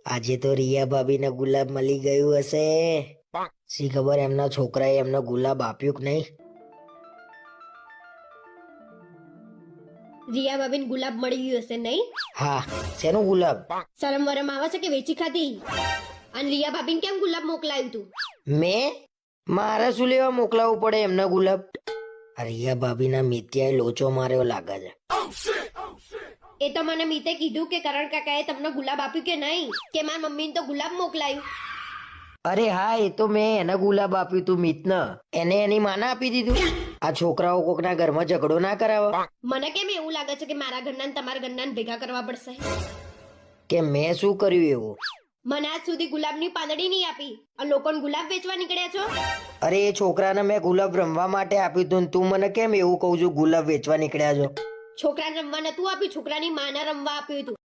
આજે તો રિયા ભાભીને ગુલાબ મળી ગયું હશે. શી ખબર એમના છોકરાએ એમને ગુલાબ આપ્યું કે નહીં. રિયા ભાભીને ગુલાબ મળી ગયું હશે નહીં? હા, શેનું ગુલાબ? શરમ વરમ આવે છે કે વેચી ખાધી? અને રિયા ભાભીને કેમ ગુલાબ મોકલાયું તું? મેં? મારે શું લેવા મોકલાવવું પડે એમને ગુલાબ? આ રિયા ભાભીના મિત્યાએ લોચો માર્યો લાગે છે. એ તો મને મીતે કીધું કે કરણ કાકાએ તમને ગુલાબ આપ્યું કે નહીં, કે મારા મમ્મીને તો ગુલાબ મોકલાયું. અરે હા, એ તો મેં એને ગુલાબ આપ્યું તું મિતને. એને એની માને આપી દીધું. આ છોકરાઓ કોકના ઘરમાં ઝઘડો ના કરાવે. મને કેમ એવું લાગે છે કે મારા ઘરના ને તમારા ઘરના ને ભેગા કરવા પડશે? કે મેં શું કર્યું એવું? મને આજ સુધી ગુલાબની પાંદડી નહીં આપી અને લોકોને ગુલાબ વેચવા નીકળ્યા છો. અરે એ છોકરાને મેં ગુલાબ રમવા માટે આપ્યું તું ને તું મને કેમ એવું કહું છું ગુલાબ વેચવા નીકળ્યા છો? છોકરાને રમવા નતું આપ્યું, છોકરાની માને રમવા આપ્યું હતું.